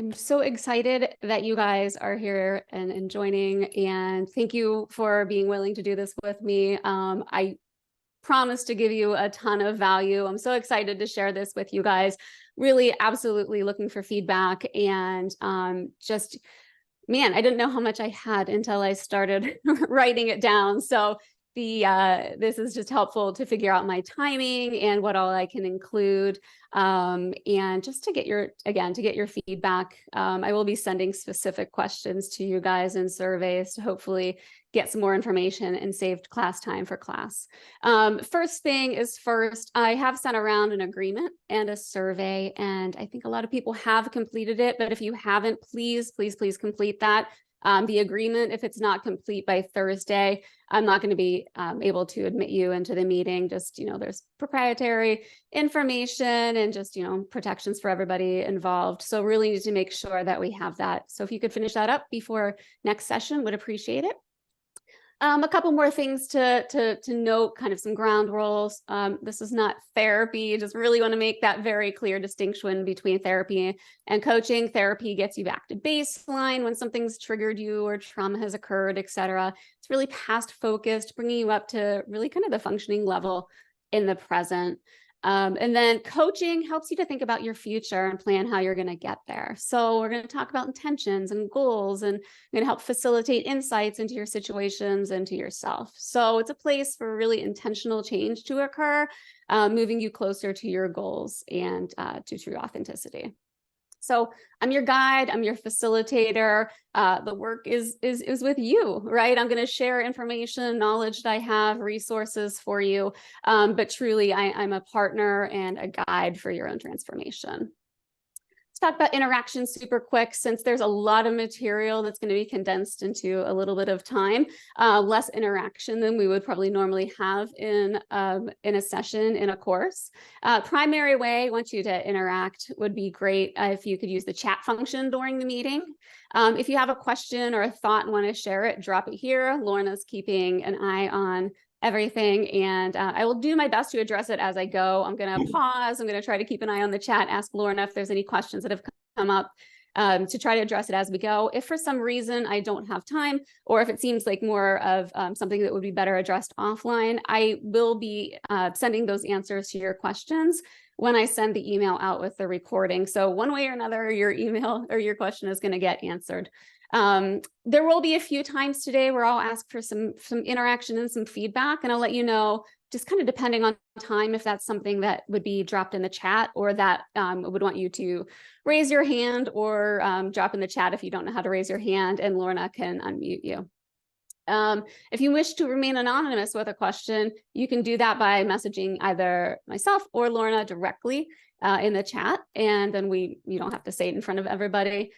I'm so excited that you guys are here and joining, and thank you for being willing to do this with me. I promise to give you a ton of value. I'm so excited to share this with you guys. Really, absolutely looking for feedback, and just, man, I didn't know how much I had until I started writing it down. So this is just helpful to figure out my timing and what all I can include, and just to get your feedback. I will be sending specific questions to you guys in surveys to hopefully get some more information and saved class time for class. First thing is first, I have sent around an agreement and a survey, and I think a lot of people have completed it, but if you haven't, please complete that. The agreement, if it's not complete by Thursday, I'm not going to be able to admit you into the meeting. Just, there's proprietary information and just, protections for everybody involved. So really need to make sure that we have that. So if you could finish that up before next session, would appreciate it. A couple more things to note, kind of some ground rules. This is not therapy. Just really want to make that very clear distinction between therapy and coaching. Therapy gets you back to baseline when something's triggered you or trauma has occurred, etc. It's really past focused, bringing you up to really kind of the functioning level in the present. And then coaching helps you to think about your future and plan how you're going to get there. So we're going to talk about intentions and goals, and I'm going to help facilitate insights into your situations and to yourself. So it's a place for really intentional change to occur, moving you closer to your goals and to true authenticity. So I'm your guide, I'm your facilitator. The work is with you, right? I'm going to share information, knowledge that I have, resources for you. But truly, I'm a partner and a guide for your own transformation. Talk about interaction super quick, since there's a lot of material that's going to be condensed into a little bit of time. Less interaction than we would probably normally have in a session in a course. Primary way I want you to interact would be great if you could use the chat function during the meeting. If you have a question or a thought and want to share it, drop it here. Lorna's keeping an eye on everything, and I will do my best to address it as I go. I'm going to pause. I'm going to try to keep an eye on the chat, ask Lorna if there's any questions that have come up, to try to address it as we go. If for some reason I don't have time, or if it seems like more of something that would be better addressed offline, I will be sending those answers to your questions when I send the email out with the recording. So one way or another, your email or your question is going to get answered. There will be a few times today where I'll ask for some interaction and some feedback, and I'll let you know, just kind of depending on time, if that's something that would be dropped in the chat, or that would want you to raise your hand, or drop in the chat if you don't know how to raise your hand, and Lorna can unmute you. If you wish to remain anonymous with a question, you can do that by messaging either myself or Lorna directly in the chat, and then you don't have to say it in front of everybody.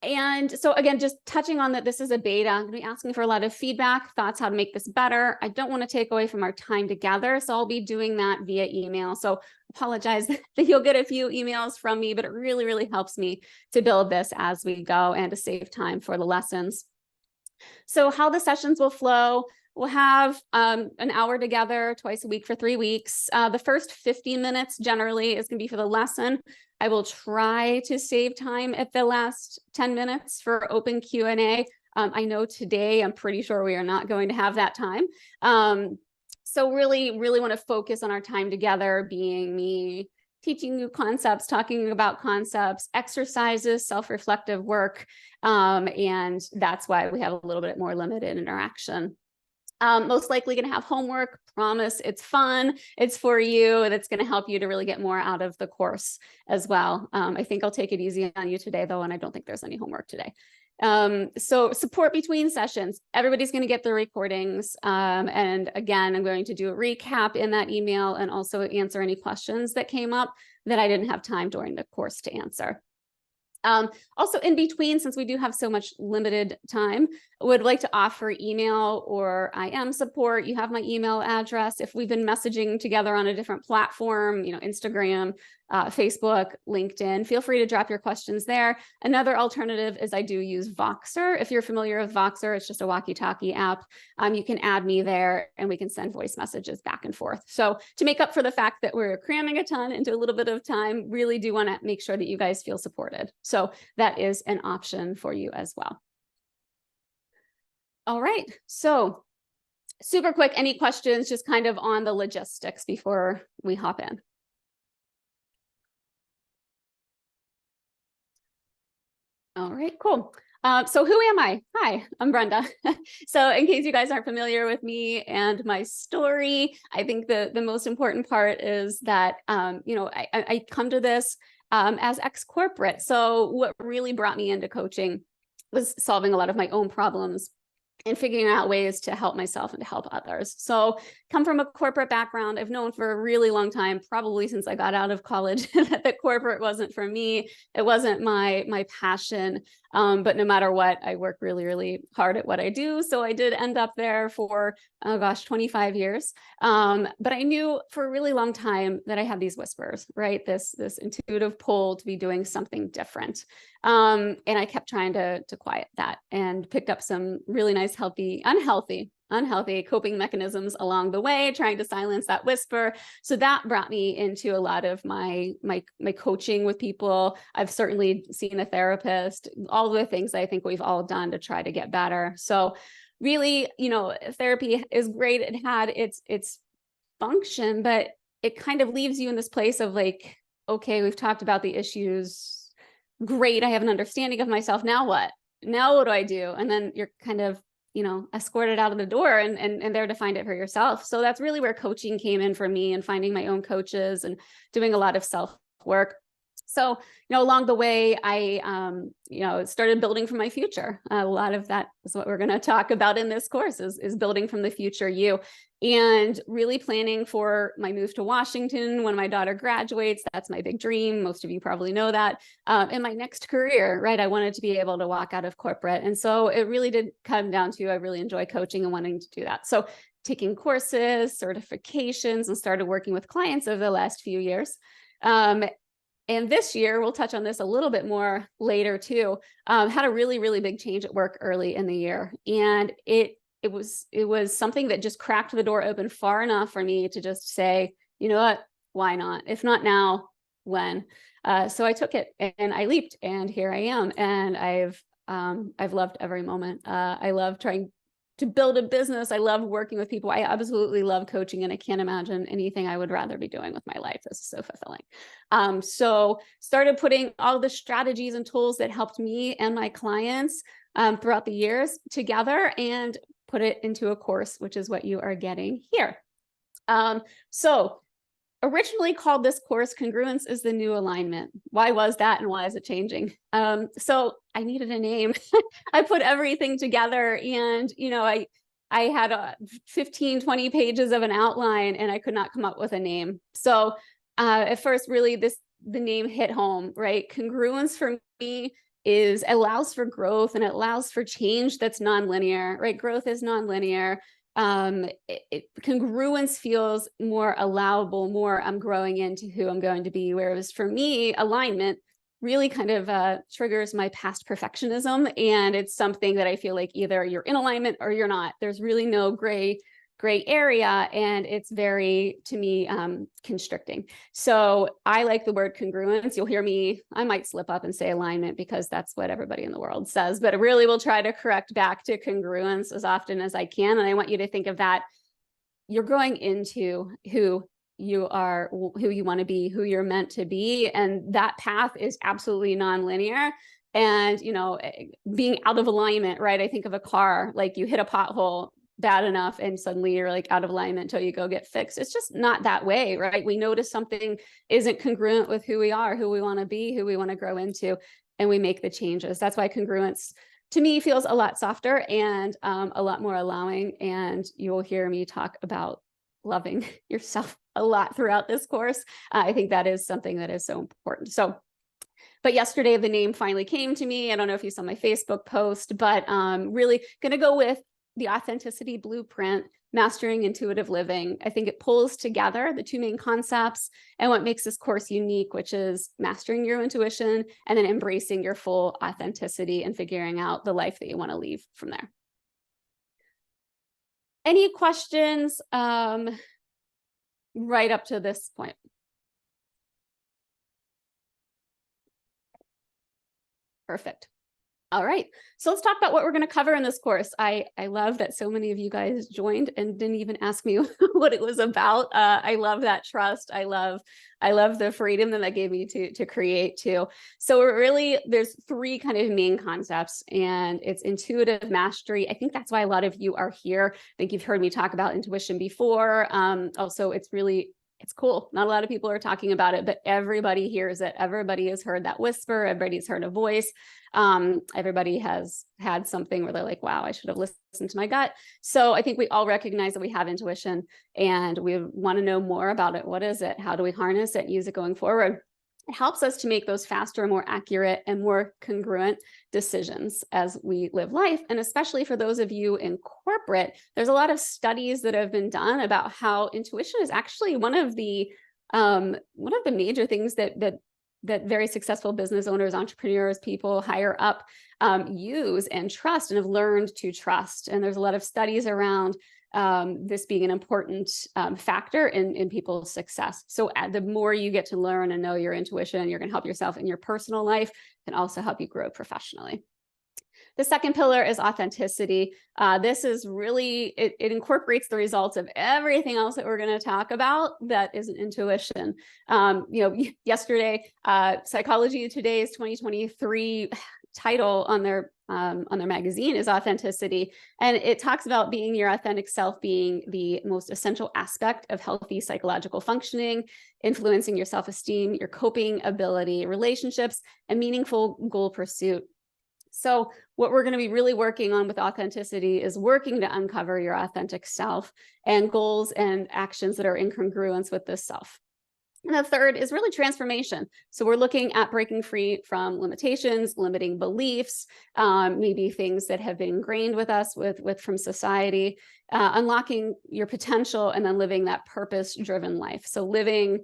And so again, just touching on that, this is a beta. I'm going to be asking for a lot of feedback, thoughts, how to make this better. I don't want to take away from our time together, so I'll be doing that via email. So apologize that you'll get a few emails from me, but it really, really helps me to build this as we go and to save time for the lessons. So how the sessions will flow: we'll have an hour together twice a week for 3 weeks. The first 50 minutes generally is going to be for the lesson. I will try to save time at the last 10 minutes for open Q&A. I know today, I'm pretty sure we are not going to have that time. So really, really want to focus on our time together being me teaching new concepts, talking about concepts, exercises, self-reflective work. And that's why we have a little bit more limited interaction. Most likely going to have homework. Promise it's fun, it's for you, and it's going to help you to really get more out of the course as well. I think I'll take it easy on you today, though, and I don't think there's any homework today. So support between sessions. Everybody's going to get the recordings. And again, I'm going to do a recap in that email and also answer any questions that came up that I didn't have time during the course to answer. Also in between, since we do have so much limited time, would like to offer email or IM support. You have my email address. If we've been messaging together on a different platform, Instagram, Facebook, LinkedIn. Feel free to drop your questions there. Another alternative is I do use Voxer. If you're familiar with Voxer, it's just a walkie-talkie app. You can add me there and we can send voice messages back and forth. So to make up for the fact that we're cramming a ton into a little bit of time, really do want to make sure that you guys feel supported. So that is an option for you as well. All right, so super quick, any questions just kind of on the logistics before we hop in? All right, cool. So who am I? Hi, I'm Brenda. So in case you guys aren't familiar with me and my story, I think the most important part is that, I come to this as ex-corporate. So what really brought me into coaching was solving a lot of my own problems and figuring out ways to help myself and to help others. So come from a corporate background. I've known for a really long time, probably since I got out of college, that the corporate wasn't for me. It wasn't my passion. But no matter what, I work really, really hard at what I do. So I did end up there for, 25 years. But I knew for a really long time that I had these whispers, right? This intuitive pull to be doing something different. And I kept trying to quiet that and picked up some really nice, unhealthy coping mechanisms along the way, trying to silence that whisper. So that brought me into a lot of my coaching with people. I've certainly seen a therapist, all the things I think we've all done to try to get better. So really, therapy is great. It had its function, but it kind of leaves you in this place of like, okay, we've talked about the issues. Great, I have an understanding of myself. Now what? Now what do I do? And then you're kind of, escorted out of the door and there to find it for yourself. So that's really where coaching came in for me, and finding my own coaches and doing a lot of self-work. So, along the way, I, started building for my future. A lot of that is what we're going to talk about in this course is building from the future you, and really planning for my move to Washington when my daughter graduates. That's my big dream. Most of you probably know that. In my next career, right? I wanted to be able to walk out of corporate. And so it really did come down to, I really enjoy coaching and wanting to do that. So taking courses, certifications, and started working with clients over the last few years. And this year, we'll touch on this a little bit more later too, had a really, really big change at work early in the year. And it was something that just cracked the door open far enough for me to just say, you know what, why not? If not now, when? So I took it and I leaped, and here I am. And I've loved every moment. I love trying to build a business. I love working with people. I absolutely love coaching, and I can't imagine anything I would rather be doing with my life. This is so fulfilling. So started putting all the strategies and tools that helped me and my clients throughout the years together and put it into a course, which is what you are getting here. So originally called this course Congruence is the New Alignment. Why was that, and why is it changing? So I needed a name. I put everything together, and I had 15, 20 pages of an outline, and I could not come up with a name. So at first, really, the name hit home, right? Congruence for me allows for growth, and it allows for change that's nonlinear, right? Growth is nonlinear. Congruence feels more allowable, more I'm growing into who I'm going to be. Whereas for me, alignment really kind of triggers my past perfectionism. And it's something that I feel like either you're in alignment or you're not. There's really no gray area. And it's very, to me, constricting. So I like the word congruence. You'll hear me, I might slip up and say alignment because that's what everybody in the world says, but I really will try to correct back to congruence as often as I can. And I want you to think of that. You're growing into who you are, who you want to be, who you're meant to be. And that path is absolutely nonlinear. And, being out of alignment, right? I think of a car, like you hit a pothole bad enough and suddenly you're like out of alignment until you go get fixed. It's just not that way, right? We notice something isn't congruent with who we are, who we want to be, who we want to grow into, and we make the changes. That's why congruence to me feels a lot softer and a lot more allowing. And you will hear me talk about loving yourself a lot throughout this course. I think that is something that is so important. But yesterday the name finally came to me. I don't know if you saw my Facebook post, but really going to go with the authenticity blueprint Mastering Intuitive Living. I think it pulls together the two main concepts and what makes this course unique, which is mastering your intuition and then embracing your full authenticity and figuring out the life that you want to leave from there. Any questions right up to this point? Perfect. All right, so let's talk about what we're going to cover in this course. I love that so many of you guys joined and didn't even ask me what it was about. I love that trust. I love the freedom that gave me to create too. So really, there's three kind of main concepts, and it's intuitive mastery. I think that's why a lot of you are here. I think you've heard me talk about intuition before. Also, it's cool. Not a lot of people are talking about it, but everybody hears it. Everybody has heard that whisper. Everybody's heard a voice. Everybody has had something where they're like, wow, I should have listened to my gut. So I think we all recognize that we have intuition and we want to know more about it. What is it? How do we harness it and use it going forward? It helps us to make those faster, more accurate, and more congruent decisions as we live life. And especially for those of you in corporate, there's a lot of studies that have been done about how intuition is actually one of the major things that very successful business owners, entrepreneurs, people higher up use and trust and have learned to trust. And there's a lot of studies around this being an important factor in people's success. So the more you get to learn and know your intuition, you're going to help yourself in your personal life and also help you grow professionally. The second pillar is authenticity. This is really, it incorporates the results of everything else that we're going to talk about that is intuition. Yesterday, Psychology Today's 2023 title on their magazine is authenticity. And it talks about being your authentic self being the most essential aspect of healthy psychological functioning, influencing your self-esteem, your coping ability, relationships, and meaningful goal pursuit. So what we're going to be really working on with authenticity is working to uncover your authentic self and goals and actions that are in congruence with this self. And the third is really transformation. So we're looking at breaking free from limitations, limiting beliefs, maybe things that have been ingrained with us from society, unlocking your potential, and then living that purpose-driven life. So living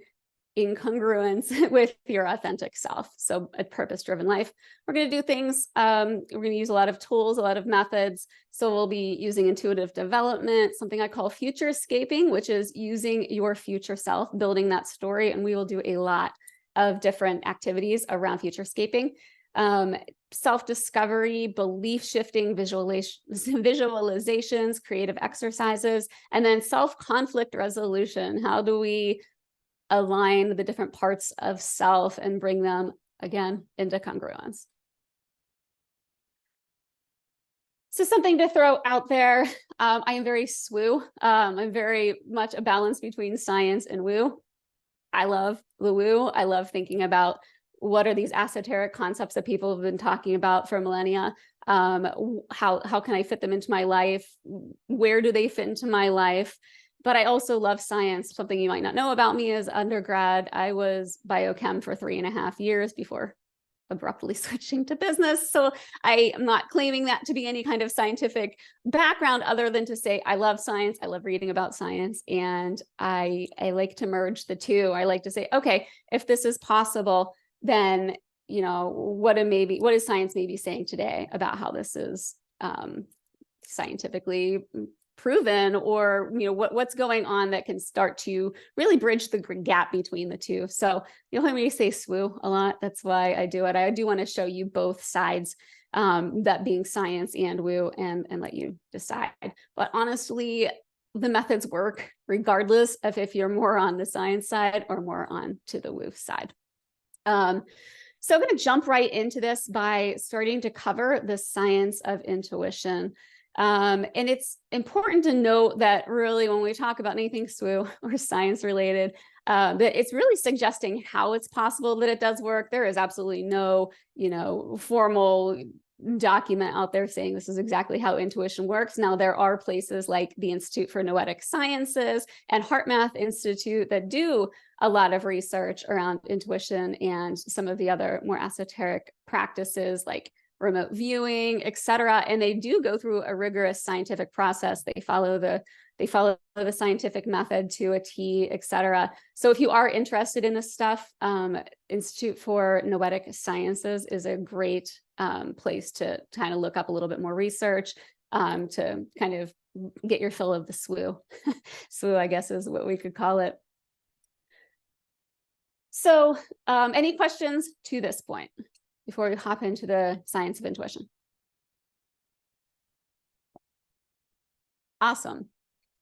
in congruence with your authentic self. So a purpose-driven life. We're going to do things, we're going to use a lot of tools, a lot of methods. So we'll be using intuitive development, something I call futurescaping, which is using your future self, building that story. And we will do a lot of different activities around futurescaping. Self-discovery, belief shifting, visualizations, creative exercises, and then self-conflict resolution. How do we align the different parts of self and bring them, again, into congruence? So something to throw out there, I am very Scwoo. I'm very much a balance between science and woo. I love the woo. I love thinking about what are these esoteric concepts that people have been talking about for millennia. How can I fit them into my life? Where do they fit into my life? But I also love science. Something you might not know about me is undergrad, I was biochem for 3.5 years before abruptly switching to business. So I am not claiming that to be any kind of scientific background other than to say I love science. I love reading about science, and I like to merge the two. I like to say, okay, if this is possible, then what is science maybe saying today about how this is scientifically proven, or what's going on that can start to really bridge the gap between the two. So you'll hear me say Scwoo a lot. That's why I do it. I do want to show you both sides, that being science and woo, and let you decide. But honestly, the methods work regardless of if you're more on the science side or more on to the woo side. So I'm going to jump right into this by starting to cover the science of intuition. And it's important to note that really when we talk about anything Scwoo or science related, that it's really suggesting how it's possible that it does work. There is absolutely no, formal document out there saying this is exactly how intuition works. Now, there are places like the Institute for Noetic Sciences and HeartMath Institute that do a lot of research around intuition and some of the other more esoteric practices like remote viewing, etc. And they do go through a rigorous scientific process. They follow the scientific method to a T, etc. So if you are interested in this stuff, Institute for Noetic Sciences is a great place to kind of look up a little bit more research, to kind of get your fill of the Scwoo. Scwoo, I guess, is what we could call it. So any questions to this point before we hop into the science of intuition? Awesome.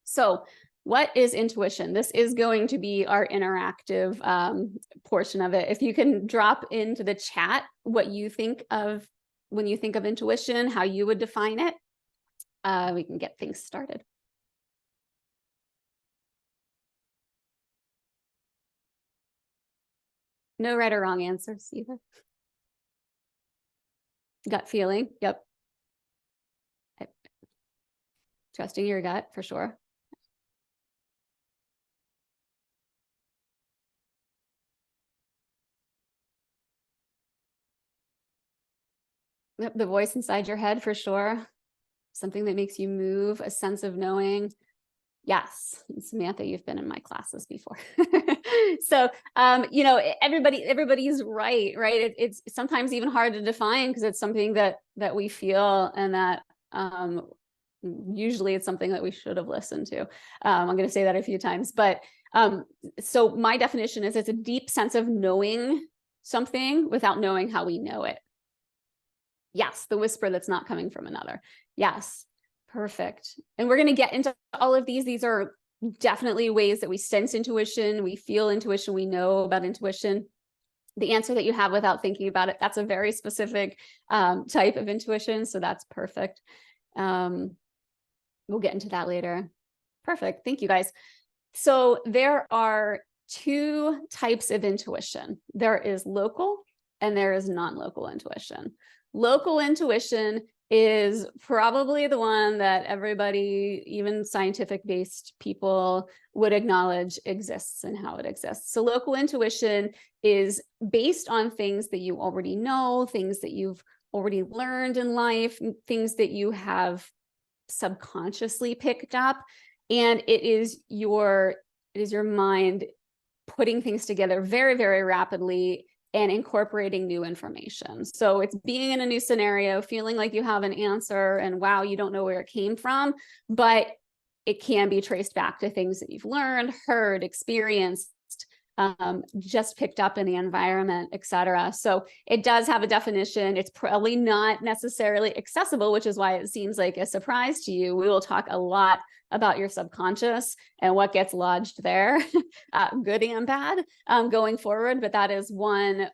So what is intuition? This is going to be our interactive portion of it. If you can drop into the chat what you think of when you think of intuition, how you would define it, we can get things started. No right or wrong answers either. Gut feeling, yep. Trusting your gut for sure. Yep, the voice inside your head for sure. Something that makes you move, a sense of knowing. Yes, Samantha, you've been in my classes before. So, you know, everybody's right? It's sometimes even hard to define because it's something that we feel, and that usually it's something that we should have listened to. I'm going to say that a few times, but so my definition is it's a deep sense of knowing something without knowing how we know it. Yes, the whisper that's not coming from another. Yes. Perfect. And we're going to get into all of these. These are definitely ways that we sense intuition, we feel intuition, we know about intuition. The answer that you have without thinking about it, that's a very specific type of intuition. So that's perfect. We'll get into that later. Perfect. Thank you, guys. So there are two types of intuition. There is local and there is non-local intuition. Local intuition is probably the one that everybody, even scientific-based people, would acknowledge exists and how it exists. So local intuition is based on things that you already know, things that you've already learned in life, things that you have subconsciously picked up, and it is your mind putting things together very, very rapidly and incorporating new information. So it's being in a new scenario, feeling like you have an answer and wow, you don't know where it came from, but it can be traced back to things that you've learned, heard, experienced, just picked up in the environment, etc. So it does have a definition. It's probably not necessarily accessible, which is why it seems like a surprise to you. We will talk a lot about your subconscious and what gets lodged there, good and bad, going forward. But that is one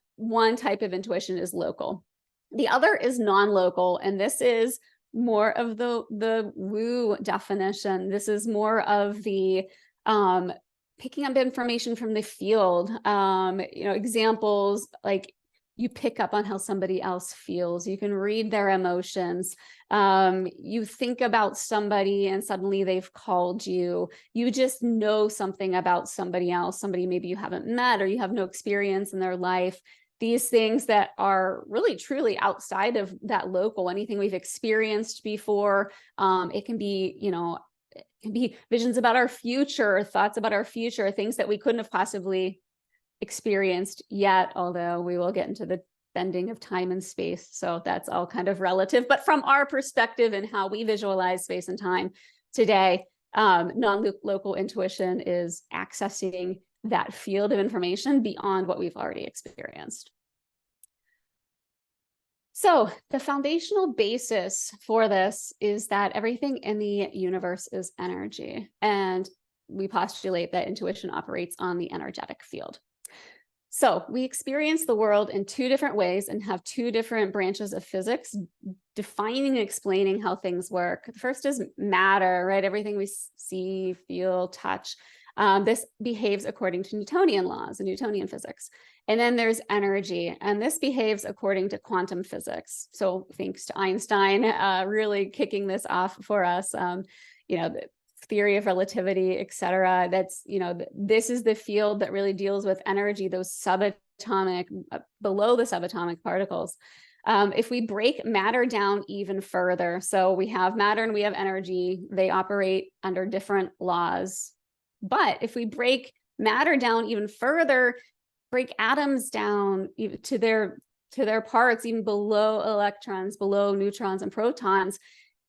type of intuition is local. The other is non-local, and this is more of the woo definition. This is more of the picking up information from the field. You know, examples like you pick up on how somebody else feels. You can read their emotions. You think about somebody and suddenly they've called you. You just know something about somebody else, somebody maybe you haven't met or you have no experience in their life. These things that are really truly outside of that local, anything we've experienced before. It can be, you know, it can be visions about our future, thoughts about our future, things that we couldn't have possibly experienced yet, although we will get into the bending of time and space. So that's all kind of relative. But from our perspective and how we visualize space and time today, non-local intuition is accessing that field of information beyond what we've already experienced. So the foundational basis for this is that everything in the universe is energy. And we postulate that intuition operates on the energetic field. So we experience the world in two different ways and have two different branches of physics defining and explaining how things work. The first is matter, right? Everything we see, feel, touch. This behaves according to Newtonian laws and Newtonian physics. And then there's energy, and this behaves according to quantum physics. So thanks to Einstein really kicking this off for us, you know, the theory of relativity, et cetera. That's, you know, this is the field that really deals with energy, those subatomic, below the subatomic particles. If we break matter down even further, so we have matter and we have energy, they operate under different laws. But if we break matter down even further, break atoms down to their parts, even below electrons, below neutrons and protons,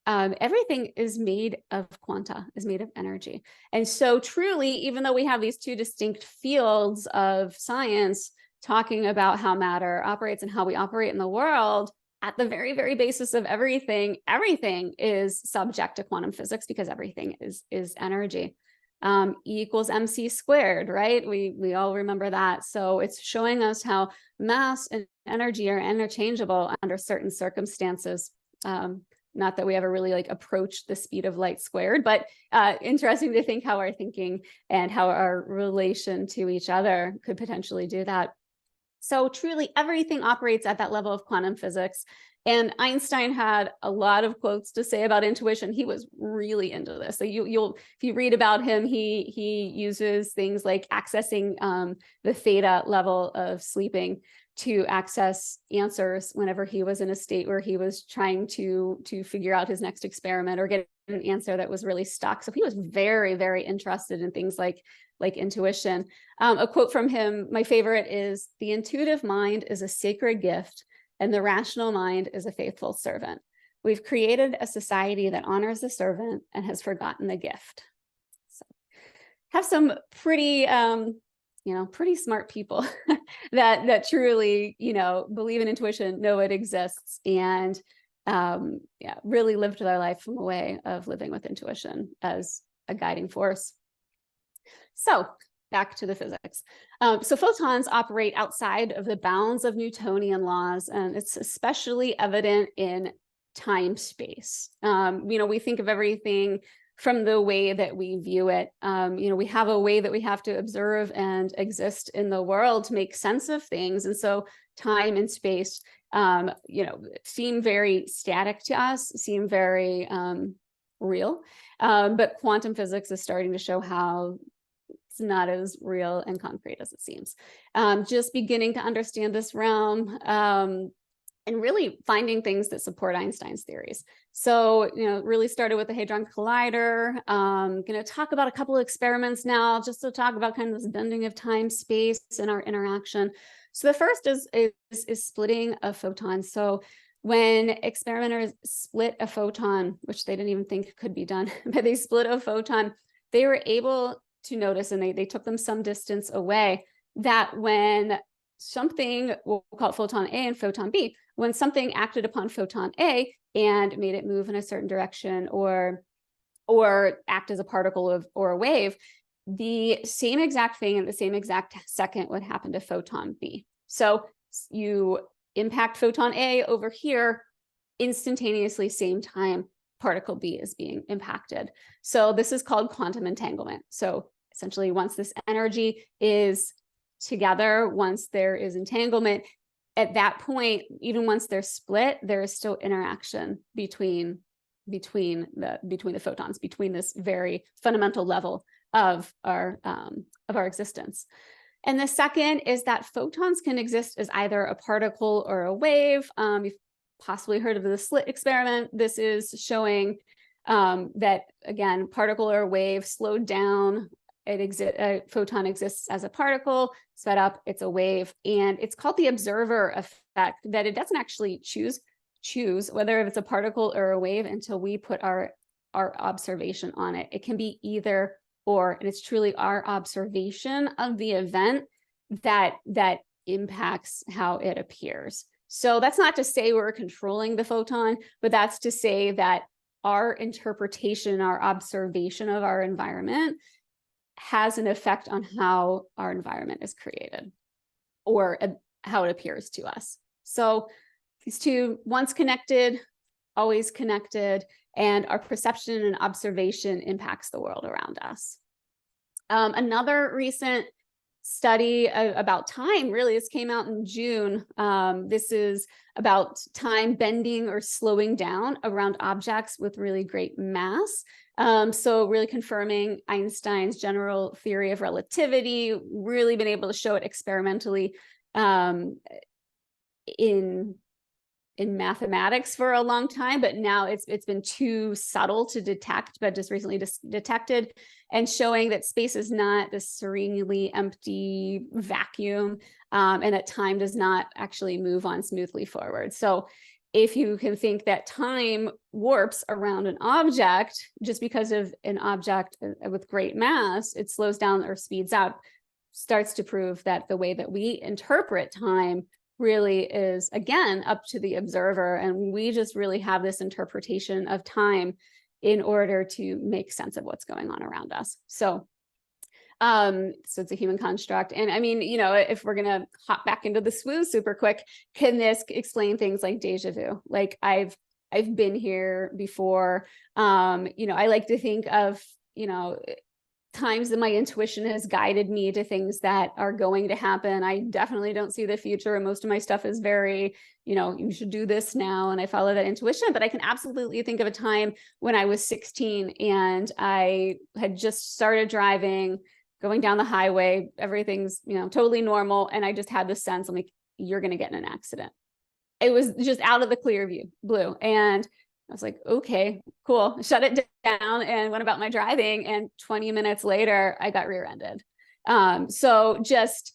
everything is made of quanta, is made of energy. And so truly, even though we have these two distinct fields of science talking about how matter operates and how we operate in the world, at the very, very basis of everything, everything is subject to quantum physics because everything is energy. E equals mc squared, right? We all remember that. So it's showing us how mass and energy are interchangeable under certain circumstances. Not that we ever really like approached the speed of light squared, but interesting to think how our thinking and how our relation to each other could potentially do that. So truly everything operates at that level of quantum physics. And Einstein had a lot of quotes to say about intuition. He was really into this. So if you read about him, he uses things like accessing the theta level of sleeping to access answers whenever he was in a state where he was trying to figure out his next experiment or get an answer that was really stuck. So he was very, very interested in things like intuition. A quote from him, my favorite is, "The intuitive mind is a sacred gift, and the rational mind is a faithful servant. We've created a society that honors the servant and has forgotten the gift." So, have some pretty, pretty smart people that truly, believe in intuition, know it exists, and really lived their life from a way of living with intuition as a guiding force. So back to the physics. So photons operate outside of the bounds of Newtonian laws, and it's especially evident in time-space. We think of everything from the way that we view it. We have a way that we have to observe and exist in the world to make sense of things. And so time and space, seem very static to us, seem very real. But quantum physics is starting to show how it's not as real and concrete as it seems. Just beginning to understand this realm and really finding things that support Einstein's theories. So, really started with the Hadron Collider. Going to talk about a couple of experiments now, just to talk about kind of this bending of time, space, and our interaction. So the first is splitting a photon. So when experimenters split a photon, which they didn't even think could be done, but they split a photon, they were able to notice, and they took them some distance away, that when something, we'll call it photon A and photon B, when something acted upon photon A and made it move in a certain direction or act as a particle or a wave, the same exact thing in the same exact second would happen to photon B. So you impact photon A over here, instantaneously, same time, particle B is being impacted. So this is called quantum entanglement. So essentially, once this energy is together, once there is entanglement, at that point, even once they're split, there is still interaction between the photons, between this very fundamental level of our existence. And the second is that photons can exist as either a particle or a wave. You've possibly heard of the slit experiment. This is showing that, again, particle or wave slowed down, a photon exists as a particle, sped up, it's a wave. And it's called the observer effect, that it doesn't actually choose whether it's a particle or a wave until we put our observation on it. It can be either or, and it's truly our observation of the event that impacts how it appears. So that's not to say we're controlling the photon, but that's to say that our interpretation, our observation of our environment has an effect on how our environment is created or how it appears to us. So these two, once connected, always connected, and our perception and observation impacts the world around us. Another recent study about time, really, this came out in June. This is about time bending or slowing down around objects with really great mass. So really confirming Einstein's general theory of relativity, really been able to show it experimentally in in mathematics for a long time, but now it's been too subtle to detect, but just recently detected, and showing that space is not this serenely empty vacuum, and that time does not actually move on smoothly forward. So if you can think that time warps around an object just because of an object with great mass, it slows down or speeds up, starts to prove that the way that we interpret time really is, again, up to the observer. And we just really have this interpretation of time in order to make sense of what's going on around us. So it's a human construct. And I mean, if we're going to hop back into the Scwoo super quick, can this explain things like deja vu? Like I've been here before. I like to think of, times that my intuition has guided me to things that are going to happen. I definitely don't see the future. And most of my stuff is very, you should do this now. And I follow that intuition, but I can absolutely think of a time when I was 16 and I had just started driving, going down the highway. Everything's, totally normal. And I just had this sense, I'm like, you're going to get in an accident. It was just out of the clear blue. And I was like, okay, cool. Shut it down and went about my driving. And 20 minutes later, I got rear-ended. So just,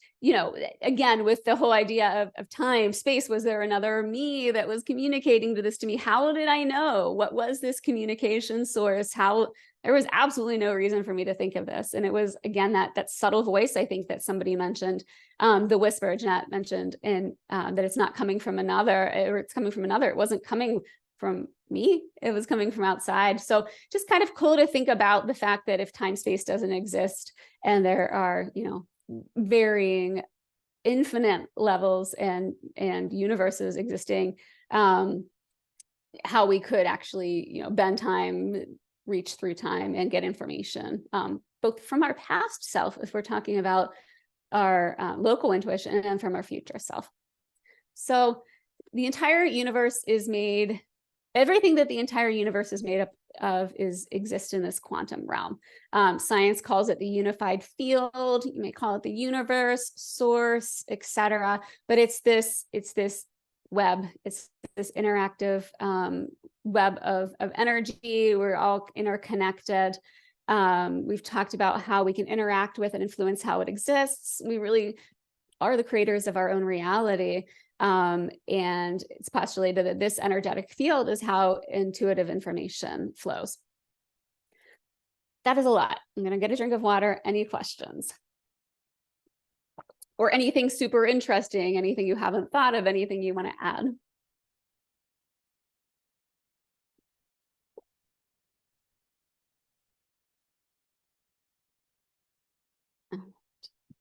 again, with the whole idea of time, space, was there another me that was communicating to me? How did I know? What was this communication source? There was absolutely no reason for me to think of this. And it was, again, that subtle voice, I think, that somebody mentioned, the whisper Jeanette mentioned, and that it's not coming from another, or it's coming from another. It wasn't coming from me, it was coming from outside. So just kind of cool to think about the fact that if time space doesn't exist and there are, varying infinite levels and universes existing, how we could actually, bend time, reach through time, and get information, both from our past self, if we're talking about our local intuition, and from our future self. So the entire universe is made, everything that the entire universe is made up of exists in this quantum realm. Science calls it the unified field. You may call it the universe, source, etc. But it's this web. It's this interactive web of energy. We're all interconnected. We've talked about how we can interact with and influence how it exists. We really are the creators of our own reality. And it's postulated that this energetic field is how intuitive information flows. That is a lot. I'm going to get a drink of water. Any questions? Or anything super interesting, anything you haven't thought of, anything you want to add?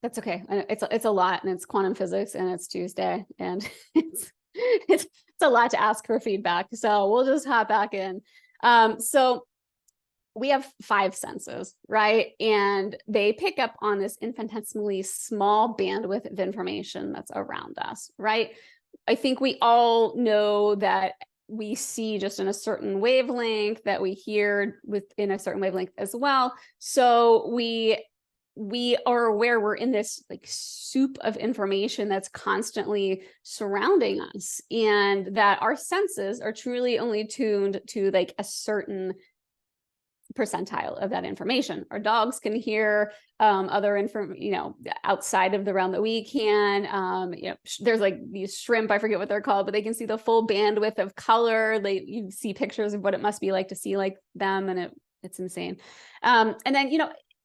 That's okay. It's a lot, and it's quantum physics, and it's Tuesday, and it's a lot to ask for feedback. So we'll just hop back in. So we have 5 senses, right? And they pick up on this infinitesimally small bandwidth of information that's around us, right? I think we all know that we see just in a certain wavelength, that we hear within a certain wavelength as well. So we are aware we're in this like soup of information that's constantly surrounding us, and that our senses are truly only tuned to like a certain percentile of that information. Our dogs can hear other outside of the realm that we can. There's like these shrimp, I forget what they're called, but they can see the full bandwidth of color. You see pictures of what it must be like to see like them, and it's insane. And then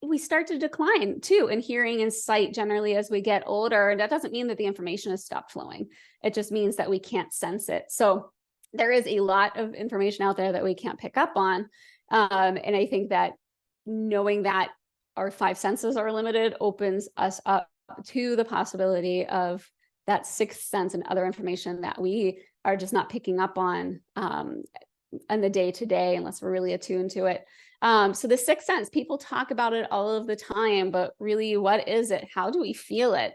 we start to decline too in hearing and sight generally as we get older. And that doesn't mean that the information has stopped flowing. It just means that we can't sense it. So there is a lot of information out there that we can't pick up on. And I think that knowing that our 5 senses are limited opens us up to the possibility of that 6th sense and other information that we are just not picking up on in the day-to-day unless we're really attuned to it. So the 6th sense, people talk about it all of the time, but really, what is it? How do we feel it?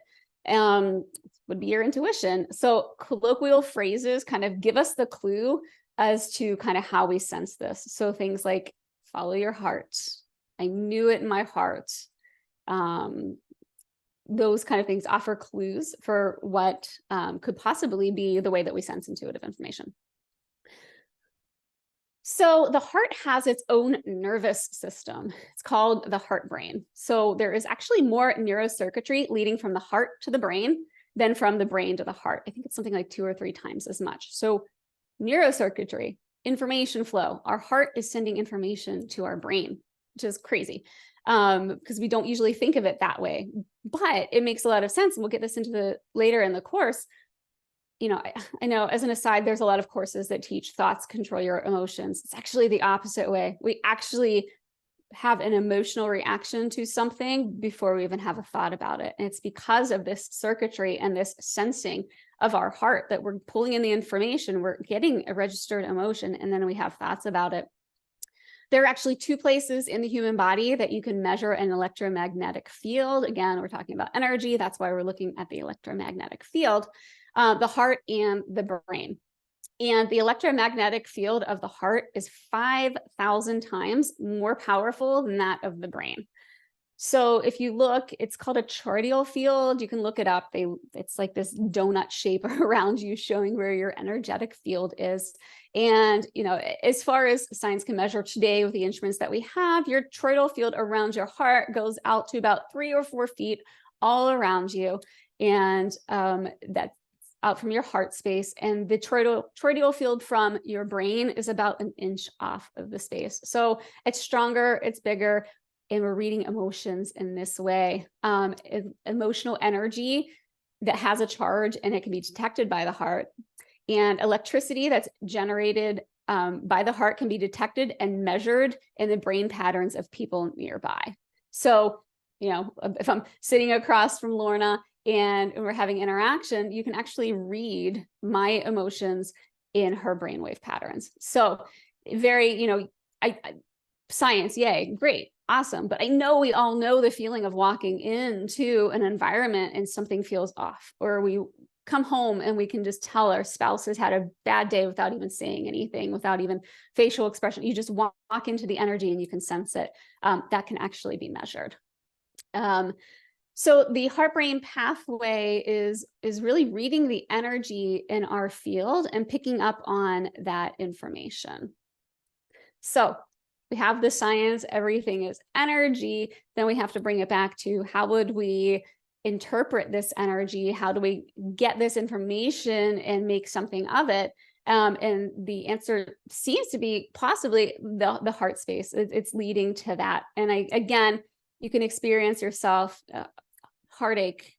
Would be your intuition. So colloquial phrases kind of give us the clue as to kind of how we sense this. So things like follow your heart. I knew it in my heart. those kind of things offer clues for what could possibly be the way that we sense intuitive information. So the heart has its own nervous system. It's called the heart brain. So there is actually more neurocircuitry leading from the heart to the brain than from the brain to the heart. I think it's something like 2 or 3 times as much. So neurocircuitry, information flow. Our heart is sending information to our brain, which is crazy because we don't usually think of it that way. But it makes a lot of sense. And we'll get this into the later in the course. You know, I know as an aside, there's a lot of courses that teach thoughts control your emotions. It's actually the opposite way. We actually have an emotional reaction to something before we even have a thought about it. And it's because of this circuitry and this sensing of our heart that we're pulling in the information, we're getting a registered emotion, and then we have thoughts about it. There are actually 2 places in the human body that you can measure an electromagnetic field. Again, we're talking about energy. That's why we're looking at the electromagnetic field. The heart and the brain. And the electromagnetic field of the heart is 5,000 times more powerful than that of the brain. So if you look, it's called a chardial field. You can look it up. It's like this donut shape around you showing where your energetic field is. And, you know, as far as science can measure today with the instruments that we have, your toroidal field around your heart goes out to about 3 or 4 feet all around you. And that's out from your heart space, and the toroidal field from your brain is about 1 inch off of the space. So it's stronger, it's bigger, and we're reading emotions in this way. Emotional energy that has a charge, and it can be detected by the heart. And electricity that's generated by the heart can be detected and measured in the brain patterns of people nearby. So, you know, if I'm sitting across from Lorna and we're having interaction, you can actually read my emotions in her brainwave patterns. So very, you know, science, yay, great, awesome. But I know we all know the feeling of walking into an environment and something feels off, or we come home and we can just tell our spouse has had a bad day without even saying anything, without even facial expression. You just walk into the energy and you can sense it. That can actually be measured. So the heart-brain pathway is really reading the energy in our field and picking up on that information. So we have the science, everything is energy. Then we have to bring it back to how would we interpret this energy? How do we get this information and make something of it? And the answer seems to be possibly the heart space. It's leading to that. And again, you can experience yourself heartache.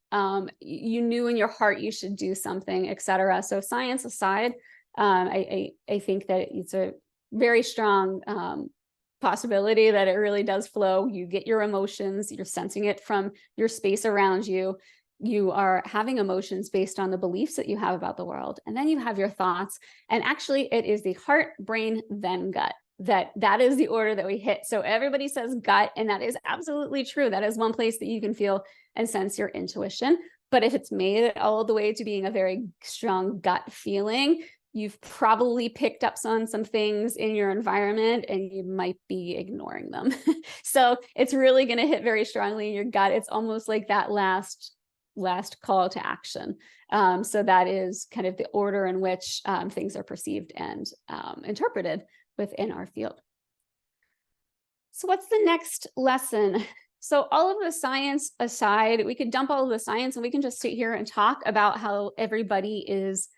You knew in your heart you should do something, etc. So science aside, I think that it's a very strong possibility that it really does flow. You get your emotions, you're sensing it from your space around you. You are having emotions based on the beliefs that you have about the world. And then you have your thoughts. And actually it is the heart, brain, then gut. That is the order that we hit. So everybody says gut, and that is absolutely true. That is one place that you can feel and sense your intuition. But if it's made it all the way to being a very strong gut feeling, you've probably picked up on some things in your environment and you might be ignoring them. So it's really going to hit very strongly in your gut. It's almost like that last call to action. So that is kind of the order in which things are perceived and interpreted within our field. So what's the next lesson? So all of the science aside, we could dump all of the science and we can just sit here and talk about how everybody is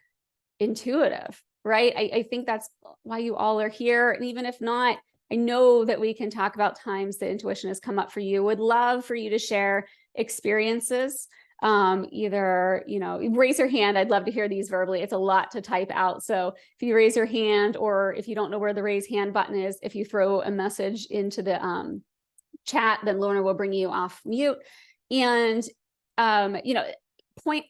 intuitive, right? I think that's why you all are here. And even if not, I know that we can talk about times that intuition has come up for you. Would love for you to share experiences. Either, you know, raise your hand. I'd love to hear these verbally. It's a lot to type out. So if you raise your hand, or if you don't know where the raise hand button is, if you throw a message into the chat, then Lorna will bring you off mute. And, you know,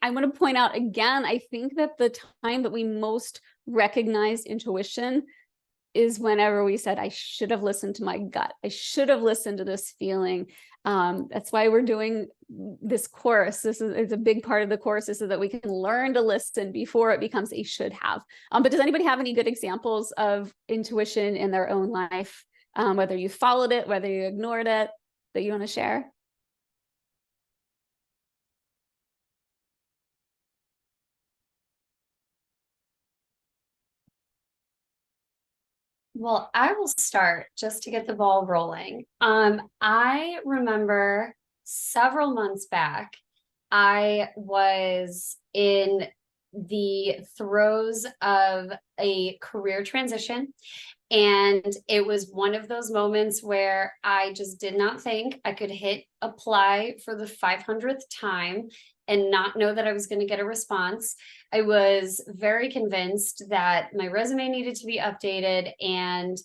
I want to point out again, I think that the time that we most recognize intuition is whenever we said, I should have listened to my gut. I should have listened to this feeling. That's why we're doing this course. It's a big part of the course is so that we can learn to listen before it becomes a should have. But does anybody have any good examples of intuition in their own life? Whether you followed it, whether you ignored it, that you want to share? Well, I will start just to get the ball rolling. I remember several months back, I was in the throes of a career transition. And it was one of those moments where I just did not think I could hit apply for the 500th time and not know that I was going to get a response. I was very convinced that my resume needed to be updated and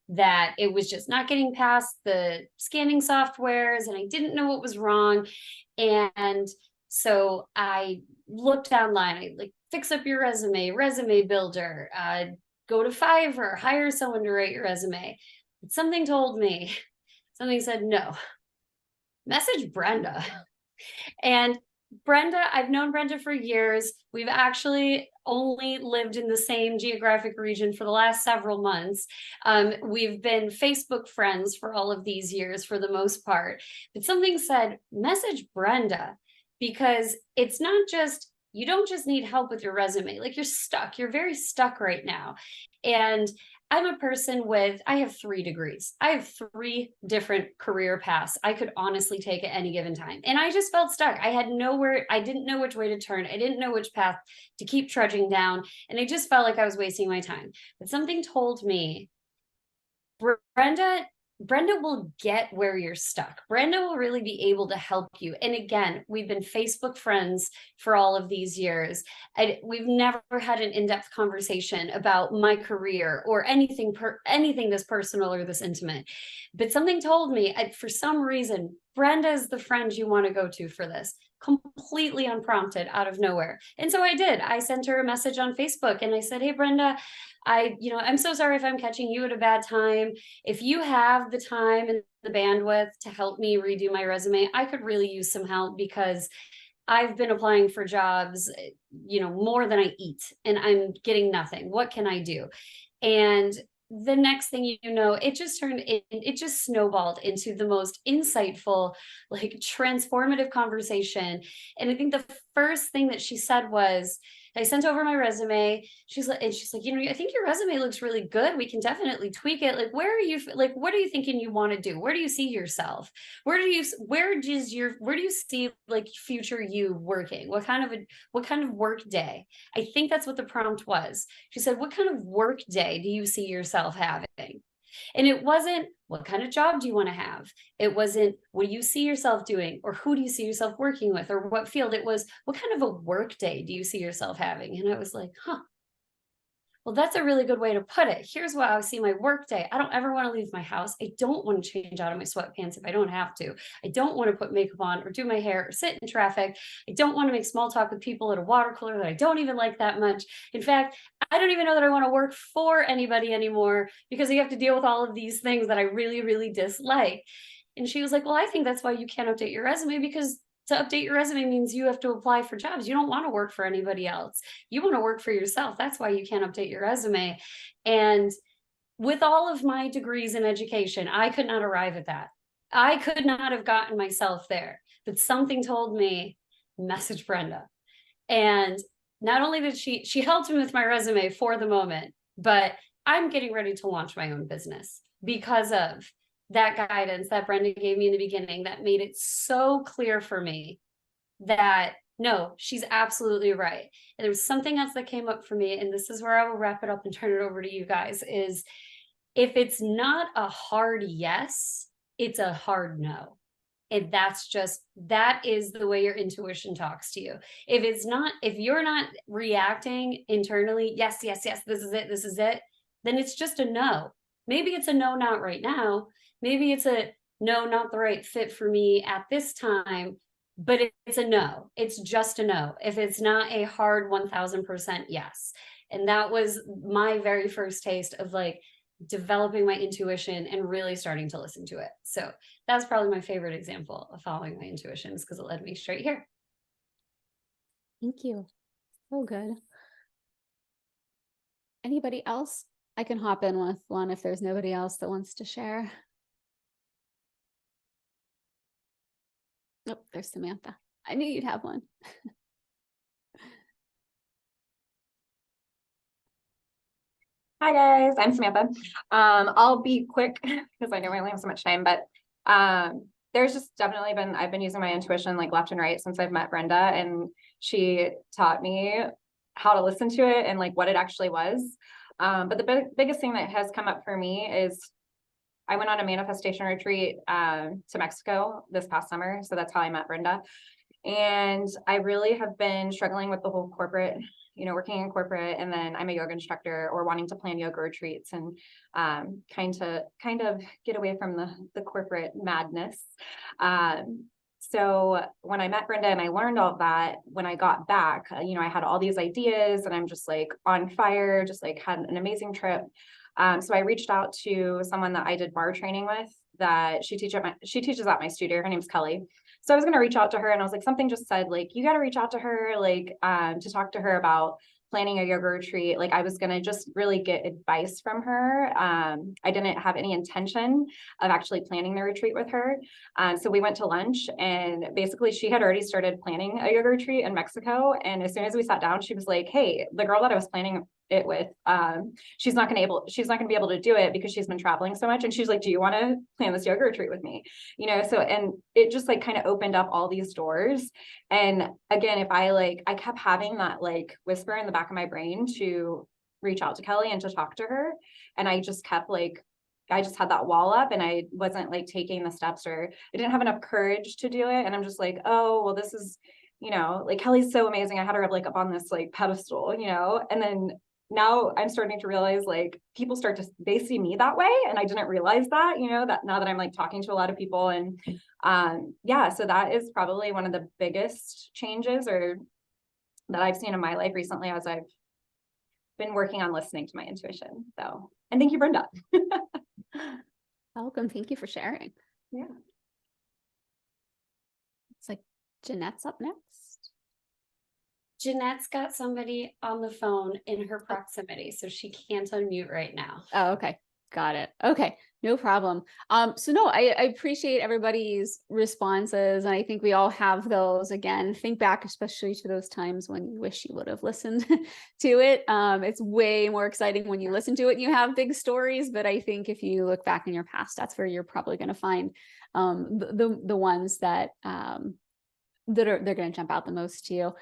that it was just not getting past the scanning softwares and I didn't know what was wrong. And so I looked online, I like fix up your resume builder, go to Fiverr, hire someone to write your resume. But something told me, something said, no, message Brenda. And Brenda, I've known Brenda for years. We've actually only lived in the same geographic region for the last several months. We've been Facebook friends for all of these years for the most part. But something said, message Brenda, because it's not just, you don't just need help with your resume. Like you're stuck. You're very stuck right now. And I'm a person with, I have 3 degrees. I have 3 different career paths I could honestly take at any given time. And I just felt stuck. I had nowhere, I didn't know which way to turn. I didn't know which path to keep trudging down. And I just felt like I was wasting my time. But something told me, Brenda, Brenda will get where you're stuck. Brenda will really be able to help you. And again, we've been Facebook friends for all of these years. We've never had an in-depth conversation about my career or anything this personal or this intimate. But something told me, for some reason, Brenda is the friend you want to go to for this, completely unprompted out of nowhere. And so I did. I sent her a message on Facebook and I said, hey, Brenda, I'm so sorry if I'm catching you at a bad time. If you have the time and the bandwidth to help me redo my resume, I could really use some help because I've been applying for jobs, more than I eat and I'm getting nothing. What can I do? And the next thing you know, it just snowballed into the most insightful, like transformative conversation. And I think the first thing that she said was, I sent over my resume. She's like, I think your resume looks really good. We can definitely tweak it. Like, what are you thinking you want to do? Where do you see yourself? Where do you see like future you working? What kind of work day? I think that's what the prompt was. She said, what kind of work day do you see yourself having? And it wasn't, what kind of job do you want to have? It wasn't, what do you see yourself doing? Or who do you see yourself working with? Or what field? It was, what kind of a work day do you see yourself having? And I was like, well, that's a really good way to put it. Here's what I see my work day. I don't ever want to leave my house. I don't want to change out of my sweatpants if I don't have to. I don't want to put makeup on or do my hair or sit in traffic. I don't want to make small talk with people at a water cooler that I don't even like that much. In fact, I don't even know that I want to work for anybody anymore because you have to deal with all of these things that I really, really dislike. And she was like, well, I think that's why you can't update your resume, because to update your resume means you have to apply for jobs. You don't want to work for anybody else. You want to work for yourself. That's why you can't update your resume. And with all of my degrees in education, I could not arrive at that. I could not have gotten myself there. But something told me, message Brenda. And not only did she helped me with my resume for the moment, but I'm getting ready to launch my own business because of that guidance that Brenda gave me in the beginning that made it so clear for me that no, she's absolutely right. And there was something else that came up for me, and this is where I will wrap it up and turn it over to you guys, is if it's not a hard yes, it's a hard no. And that is the way your intuition talks to you. If you're not reacting internally, yes, yes, yes, this is it, then it's just a no. Maybe it's a no, not right now. Maybe it's a no, not the right fit for me at this time, but it's a no. It's just a no. If it's not a hard 1000% yes. And that was my very first taste of like developing my intuition and really starting to listen to it. So that's probably my favorite example of following my intuitions because it led me straight here. Thank you. So good. Anybody else? I can hop in with one if there's nobody else that wants to share. Oh, there's Samantha. I knew you'd have one. Hi guys, I'm Samantha. I'll be quick because I know we only have so much time, but there's just definitely I've been using my intuition like left and right since I've met Brenda, and she taught me how to listen to it and like what it actually was. But the biggest thing that has come up for me is I went on a manifestation retreat to Mexico this past summer. So that's how I met Brenda. And I really have been struggling with the whole corporate, working in corporate, and then I'm a yoga instructor or wanting to plan yoga retreats and kind of get away from the corporate madness. So when I met Brenda and I learned all of that, when I got back, I had all these ideas and I'm just like on fire, just like had an amazing trip. So I reached out to someone that I did bar training with that she teaches at my studio. Her name's Kelly. So I was going to reach out to her and I was like, something just said like, you got to reach out to her, like, to talk to her about planning a yoga retreat. Like I was going to just really get advice from her. I didn't have any intention of actually planning the retreat with her. So we went to lunch and basically she had already started planning a yoga retreat in Mexico. And as soon as we sat down, she was like, hey, the girl that I was planning it with, she's not going to be able to do it because she's been traveling so much. And she's like, do you want to plan this yoga retreat with me? So, and it just like kind of opened up all these doors. And again, if I kept having that like whisper in the back of my brain to reach out to Kelly and to talk to her. And I just kept like, I just had that wall up and I wasn't like taking the steps, or I didn't have enough courage to do it. And I'm just like, oh, well, this is, like Kelly's so amazing. I had her like up on this like pedestal, and then now I'm starting to realize like people they see me that way. And I didn't realize that, that now that I'm like talking to a lot of people and yeah, so that is probably one of the biggest changes or that I've seen in my life recently as I've been working on listening to my intuition. So, and thank you, Brenda. Welcome. Thank you for sharing. Yeah. It's like Jeanette's up next. Jeanette's got somebody on the phone in her proximity, so she can't unmute right now. Oh, okay. Got it. Okay. No problem. So no, I appreciate everybody's responses. And I think we all have those. Again, think back, especially to those times when you wish you would have listened to it. It's way more exciting when you listen to it and you have big stories. But I think if you look back in your past, that's where you're probably going to find the ones that they're going to jump out the most to you.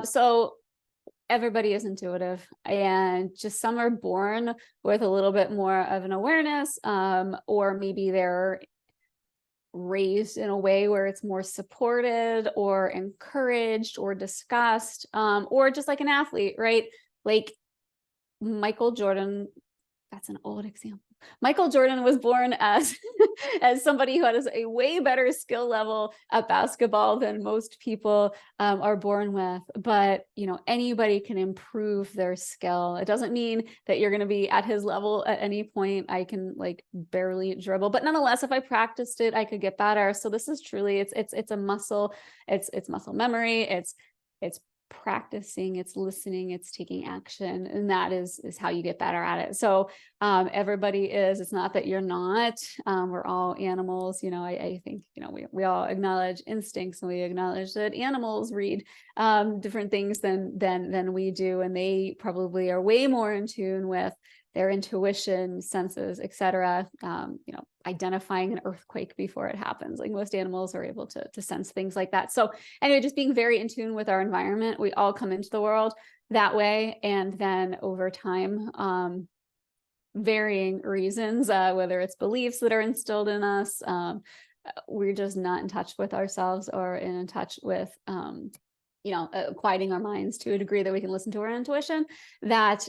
So everybody is intuitive, and just some are born with a little bit more of an awareness, or maybe they're raised in a way where it's more supported or encouraged or discussed, or just like an athlete, right? Like Michael Jordan, that's an old example. Michael Jordan was born as as somebody who has a way better skill level at basketball than most people are born with. But anybody can improve their skill. It doesn't mean that you're going to be at his level at any point. I can like barely dribble, but nonetheless, if I practiced it, I could get better. So this is truly it's a muscle. It's muscle memory. It's practicing, it's listening, it's taking action, and that is how you get better at it. So everybody is, it's not that you're not, we're all animals. I think we all acknowledge instincts, and we acknowledge that animals read different things than we do, and they probably are way more in tune with their intuition, senses, etc. Identifying an earthquake before it happens. Like most animals are able to sense things like that. So anyway, just being very in tune with our environment. We all come into the world that way. And then over time, varying reasons, whether it's beliefs that are instilled in us, we're just not in touch with ourselves or in touch with, quieting our minds to a degree that we can listen to our intuition, that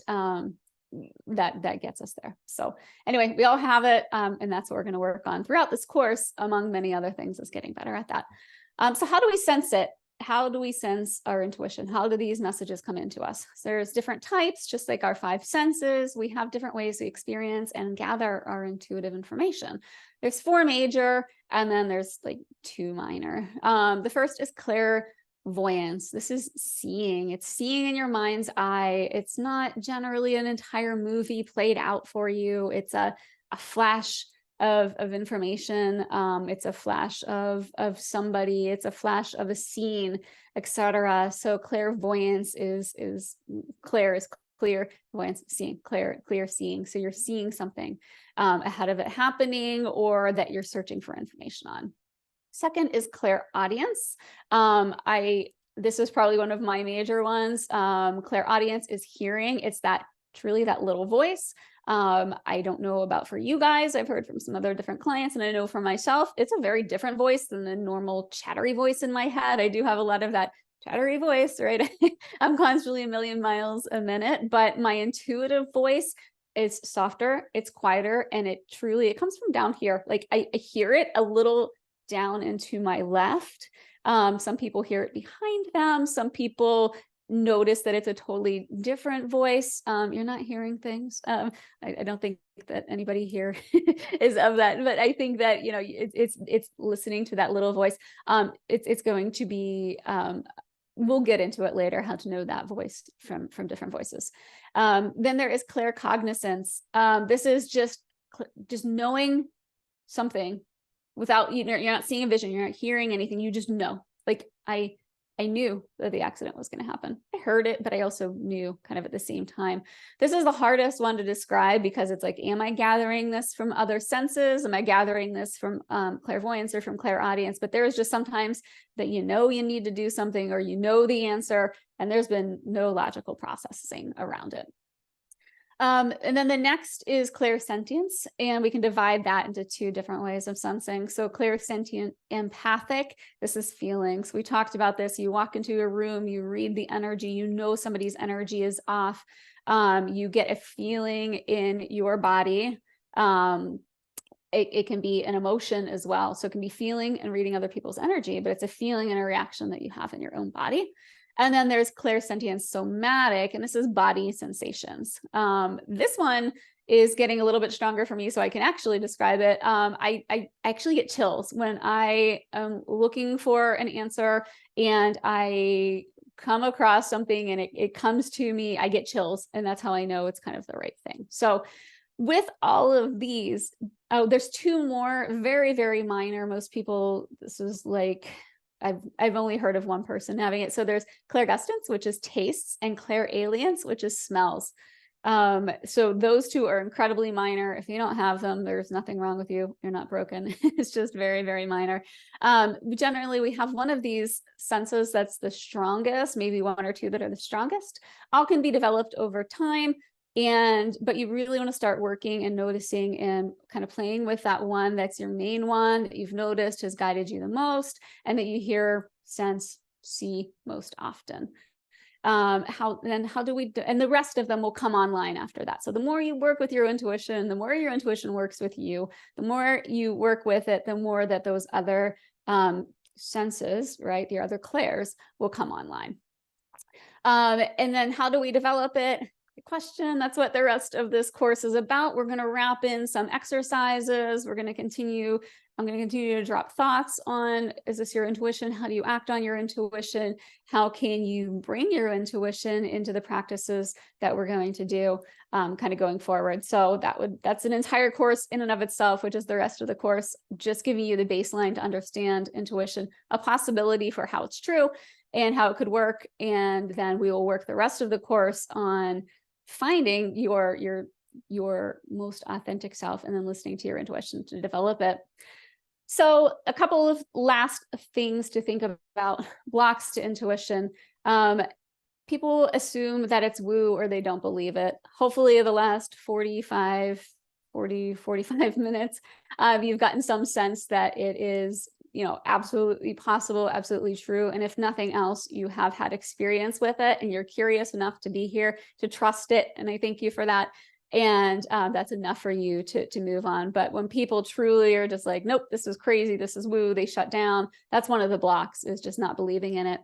gets us there. So anyway, we all have it, and that's what we're going to work on throughout this course, among many other things, is getting better at that. So how do we sense it? How do we sense our intuition? How do these messages come into us? So there's different types, just like our 5 senses. We have different ways to experience and gather our intuitive information. There's 4 major, and then there's like 2 minor. The first is clairvoyance. This is seeing. It's seeing in your mind's eye. It's not generally an entire movie played out for you. It's a flash of information. It's a flash of somebody. It's a flash of a scene, etc. So clairvoyance is clair is clairvoyance, seeing, clear seeing. So you're seeing something ahead of it happening, or that you're searching for information on. Second is clairaudience. This is probably one of my major ones. Clairaudience is hearing. It's truly that little voice. I don't know about for you guys. I've heard from some other different clients, and I know for myself, it's a very different voice than the normal chattery voice in my head. I do have a lot of that chattery voice, right? I'm constantly a million miles a minute, but my intuitive voice is softer, it's quieter, and it comes from down here. Like I hear it a little down into my left. Some people hear it behind them. Some people notice that it's a totally different voice. You're not hearing things. I don't think that anybody here is of that, but I think that, you know, it's listening to that little voice. It's going to be, we'll get into it later, how to know that voice from different voices. Then there is claircognizance. This is just knowing something without, you're not seeing a vision, you're not hearing anything, you just know. Like I knew that the accident was going to happen. I heard it, but I also knew kind of at the same time. This is the hardest one to describe, because it's like, am I gathering this from other senses? Am I gathering this from clairvoyance or from clairaudience? But there is just sometimes that you know you need to do something, or you know the answer, and there's been no logical processing around it. And then the next is clairsentience, and we can divide that into two different ways of sensing. So clairsentient empathic, this is feelings. We talked about this. You walk into a room, you read the energy, you know somebody's energy is off. You get a feeling in your body. It can be an emotion as well. So it can be feeling and reading other people's energy, but it's a feeling and a reaction that you have in your own body. And then there's clairsentient somatic, and this is body sensations. This one is getting a little bit stronger for me, so I can actually describe it. I actually get chills when I am looking for an answer and I come across something and it comes to me, I get chills, and that's how I know it's kind of the right thing. So with all of these, there's two more very, very minor. Most people, this is like, I've only heard of one person having it. So there's clairgustance, which is tastes, and clairalience, which is smells. So those two are incredibly minor. If you don't have them, there's nothing wrong with you. You're not broken. It's just very, very minor. Generally, we have one of these senses that's the strongest, maybe one or two that are the strongest. All can be developed over time. But you really want to start working and noticing and kind of playing with that one that's your main one that you've noticed has guided you the most, and that you hear, sense, see most often. And the rest of them will come online after that. So the more you work with your intuition, the more your intuition works with you, the more you work with it, the more that those other senses, right, the other clairs will come online. And then how do we develop it? Question. That's what the rest of this course is about. We're going to wrap in some exercises. I'm going to continue to drop thoughts on, is this your intuition? How do you act on your intuition? How can you bring your intuition into the practices that we're going to do kind of going forward? So that's an entire course in and of itself, which is the rest of the course, just giving you the baseline to understand intuition, a possibility for how it's true and how it could work. And then we will work the rest of the course on finding your most authentic self, and then listening to your intuition to develop it. So a couple of last things to think about, blocks to intuition. People assume that it's woo, or they don't believe it. Hopefully the last 45 minutes, you've gotten some sense that it is, absolutely possible, absolutely true. And if nothing else, you have had experience with it, and you're curious enough to be here to trust it. And I thank you for that. And that's enough for you to move on. But when people truly are just like, nope, this is crazy, this is woo, they shut down. That's one of the blocks, is just not believing in it.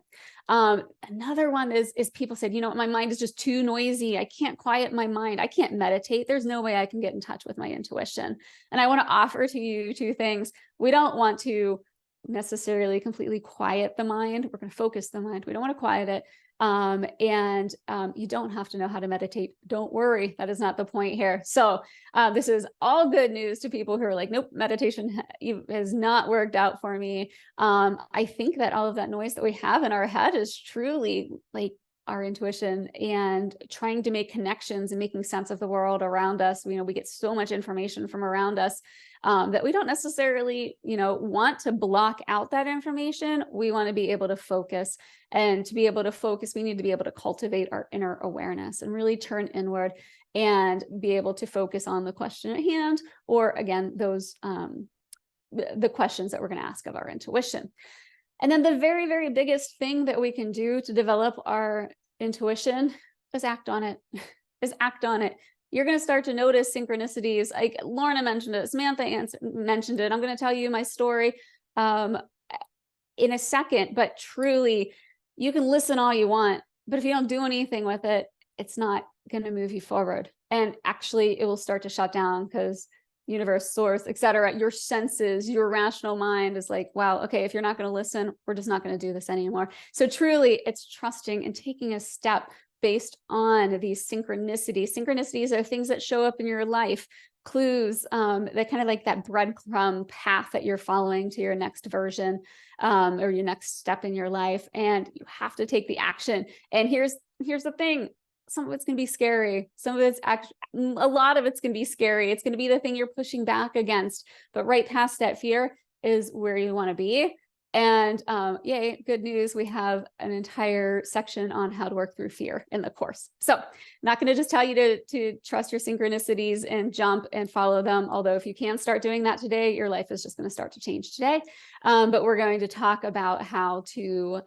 Another one is people said, my mind is just too noisy. I can't quiet my mind. I can't meditate. There's no way I can get in touch with my intuition. And I want to offer to you two things. We don't want to necessarily completely quiet the mind. We're going to focus the mind. We don't want to quiet it. You don't have to know how to meditate. Don't worry. That is not the point here. So this is all good news to people who are like, nope, meditation has not worked out for me. I think that all of that noise that we have in our head is truly like our intuition and trying to make connections and making sense of the world around us. You know, we get so much information from around us that we don't necessarily, you know, want to block out that information. We want to be able to focus, and to be able to focus, we need to be able to cultivate our inner awareness and really turn inward and be able to focus on the question at hand, or again, those the questions that we're going to ask of our intuition. And then the very, very biggest thing that we can do to develop our intuition is act on it, is act on it. You're going to start to notice synchronicities. Like Lorna mentioned it, Samantha mentioned it. I'm going to tell you my story in a second, but truly, you can listen all you want, but if you don't do anything with it, it's not going to move you forward. And actually, it will start to shut down because universe, source, etc. Your senses, your rational mind is like, wow, okay, if you're not going to listen, we're just not going to do this anymore. So truly, it's trusting and taking a step based on these synchronicities. Synchronicities are things that show up in your life, clues that kind of like that breadcrumb path that you're following to your next version or your next step in your life. And you have to take the action. And here's the thing. Some of it's going to be scary. Some of it's actually, a lot of it's going to be scary. It's going to be the thing you're pushing back against. But right past that fear is where you want to be. And yay, good news. We have an entire section on how to work through fear in the course. So I'm not going to just tell you to trust your synchronicities and jump and follow them. Although if you can start doing that today, your life is just going to start to change today. But we're going to talk about how to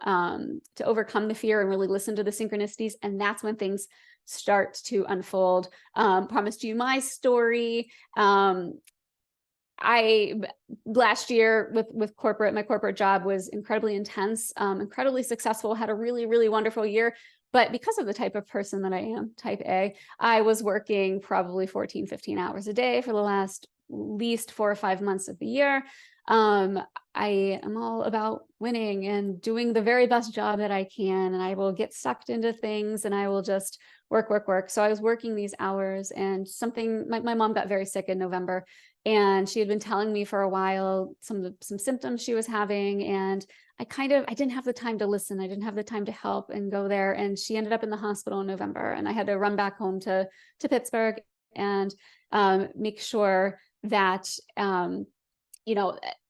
overcome the fear and really listen to the synchronicities. And that's when things start to unfold. Promised you my story. Last year with corporate, my corporate job was incredibly intense, incredibly successful, had a really, really wonderful year. But because of the type of person that I am, type A, I was working probably 14, 15 hours a day for the last least 4 or 5 months of the year. I am all about winning and doing the very best job that I can, and I will get sucked into things and I will just work. So I was working these hours, and my mom got very sick in November, and she had been telling me for a while some symptoms she was having, and I didn't have the time to listen. I didn't have the time to help and go there. And she ended up in the hospital in November, and I had to run back home to Pittsburgh and make sure that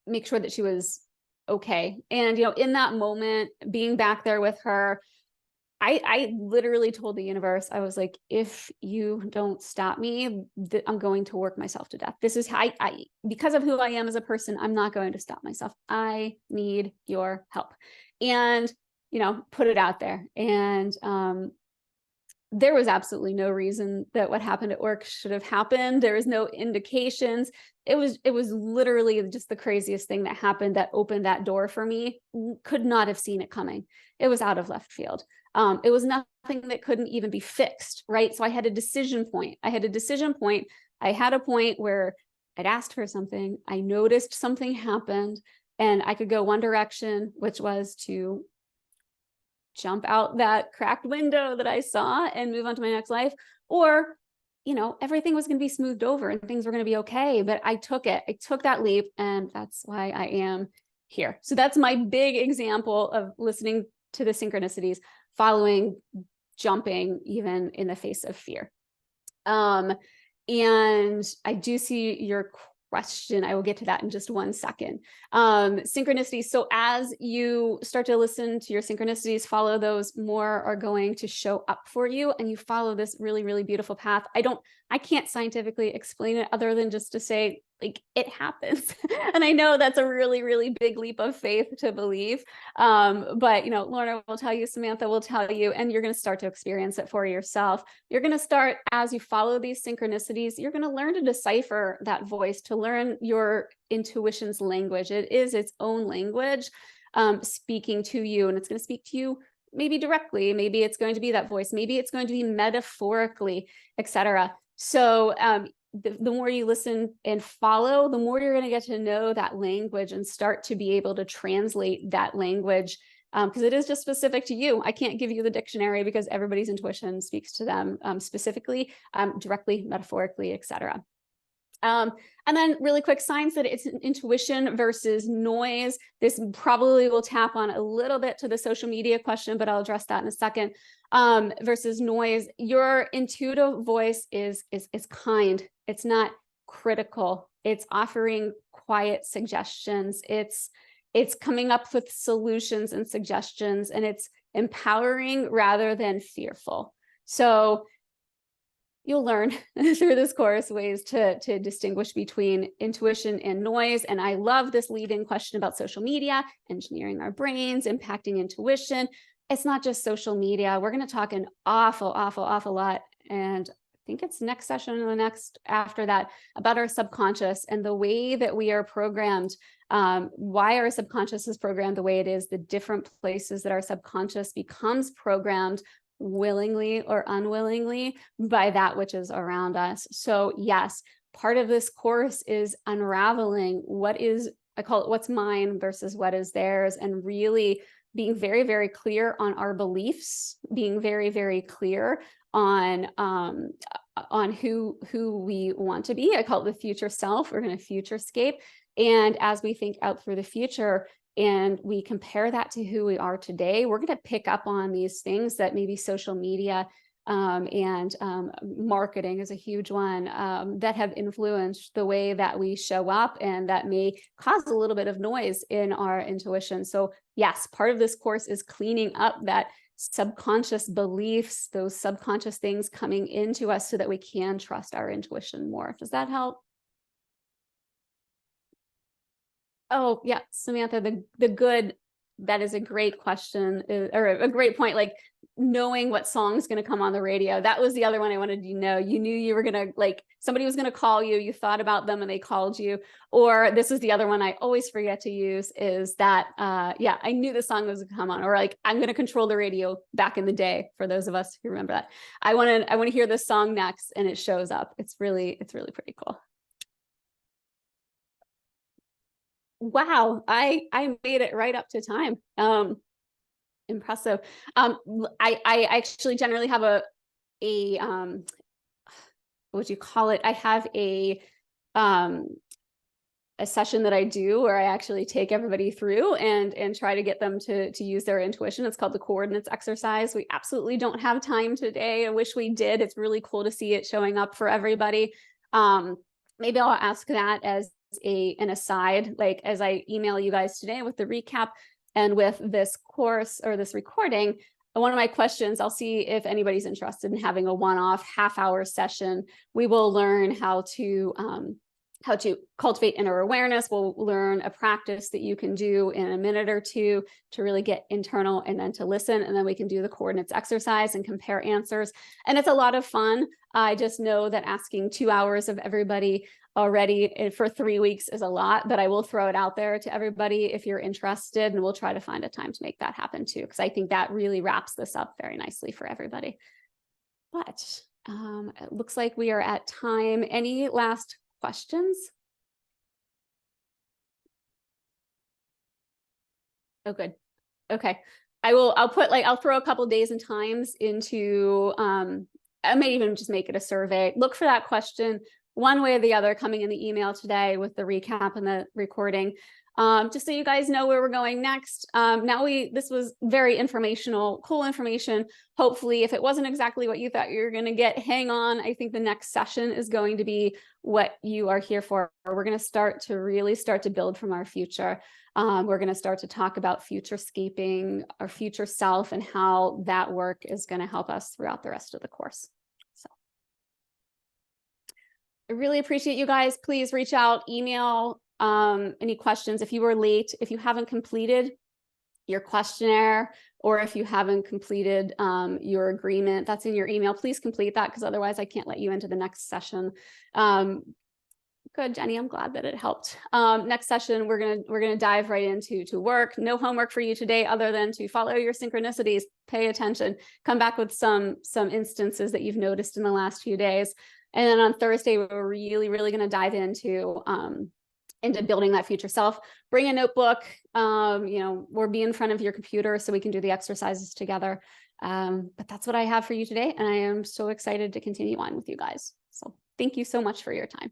make sure that she was okay. And in that moment, being back there with her, I literally told the universe, I was like, if you don't stop me, I'm going to work myself to death. This is how because of who I am as a person, I'm not going to stop myself. I need your help. And, put it out there. And there was absolutely no reason that what happened at work should have happened. There was no indications. It was literally just the craziest thing that happened that opened that door for me. Could not have seen it coming. It was out of left field. It was nothing that couldn't even be fixed, right? So I had a decision point. I had a point where I'd asked for something. I noticed something happened, and I could go one direction, which was to jump out that cracked window that I saw and move on to my next life. Or, everything was going to be smoothed over and things were going to be okay. But I took that leap, and that's why I am here. So that's my big example of listening to the synchronicities, following, jumping, even in the face of fear. And I do see your question. I will get to that in just one second. Synchronicities. So as you start to listen to your synchronicities, follow those, more are going to show up for you, and you follow this really, really beautiful path. I can't scientifically explain it other than just to say, like, it happens. And I know that's a really, really big leap of faith to believe. But Lorna will tell you, Samantha will tell you, and you're going to start to experience it for yourself. You're going to start, as you follow these synchronicities, you're going to learn to decipher that voice, to learn your intuition's language. It is its own language speaking to you, and it's going to speak to you maybe directly, maybe it's going to be that voice, maybe it's going to be metaphorically, etc. So the more you listen and follow, the more you're going to get to know that language and start to be able to translate that language, because it is just specific to you. I can't give you the dictionary because everybody's intuition speaks to them specifically, directly, metaphorically, etc. And then really quick signs that it's intuition versus noise. This probably will tap on a little bit to the social media question, but I'll address that in a second. Versus noise. Your intuitive voice is kind. It's not critical. It's offering quiet suggestions. It's coming up with solutions and suggestions, and it's empowering rather than fearful. So you'll learn through this course ways to distinguish between intuition and noise. And I love this lead-in question about social media, engineering our brains, impacting intuition. It's not just social media. We're going to talk an awful lot. And I think it's next session or the next after that about our subconscious and the way that we are programmed, why our subconscious is programmed the way it is, the different places that our subconscious becomes programmed willingly or unwillingly by that which is around us. So yes, part of this course is unraveling what is, I call it what's mine versus what is theirs, and really being very, very clear on our beliefs, being very, very clear on who we want to be. I call it the future self. We're going to futurescape. And as we think out through the future, and we compare that to who we are today, we're going to pick up on these things that maybe social media and marketing is a huge one that have influenced the way that we show up, and that may cause a little bit of noise in our intuition. So yes, part of this course is cleaning up that subconscious beliefs, those subconscious things coming into us so that we can trust our intuition more. Does that help? Oh, yeah, Samantha, the good, that is a great question, or a great point, like knowing what song's going to come on the radio. That was the other one I wanted you to know. You knew you were going to, like, somebody was going to call you, you thought about them and they called you. Or this is the other one I always forget to use, is that, yeah, I knew the song was going to come on. Or like, I'm going to control the radio back in the day, for those of us who remember that. I want to hear this song next, and it shows up. It's really pretty cool. Wow, I made it right up to time. Impressive. I actually generally have a what would you call it? I have a session that I do where I actually take everybody through and try to get them to use their intuition. It's called the coordinates exercise. We absolutely don't have time today. I wish we did. It's really cool to see it showing up for everybody. Maybe I'll ask that as an aside, like as I email you guys today with the recap and with this course or this recording. One of my questions, I'll see if anybody's interested in having a one-off half-hour session. We will learn how to cultivate inner awareness. We'll learn a practice that you can do in a minute or two to really get internal, and then to listen. And then we can do the coordinates exercise and compare answers. And it's a lot of fun. I just know that asking 2 hours of everybody already for 3 weeks is a lot, but I will throw it out there to everybody if you're interested, and we'll try to find a time to make that happen too, because I think that really wraps this up very nicely for everybody. But it looks like we are at time. Any last questions? Oh, good. Okay. I'll throw a couple days and times into, I may even just make it a survey. Look for that question one way or the other coming in the email today with the recap and the recording. Just so you guys know where we're going next. This was very informational, cool information. Hopefully, if it wasn't exactly what you thought you were going to get, hang on. I think the next session is going to be what you are here for. We're going to really start to build from our future. We're going to start to talk about futurescaping, our future self, and how that work is going to help us throughout the rest of the course. So I really appreciate you guys. Please reach out, email, any questions. If you were late, if you haven't completed your questionnaire, or if you haven't completed your agreement that's in your email, please complete that, because otherwise I can't let you into the next session. Good, Jenny, I'm glad that it helped. Next session, we're gonna dive right into work. No homework for you today other than to follow your synchronicities, pay attention, come back with some instances that you've noticed in the last few days. And then on Thursday, we're really gonna dive into building that future self. Bring a notebook, or be in front of your computer so we can do the exercises together. But that's what I have for you today. And I am so excited to continue on with you guys. So thank you so much for your time.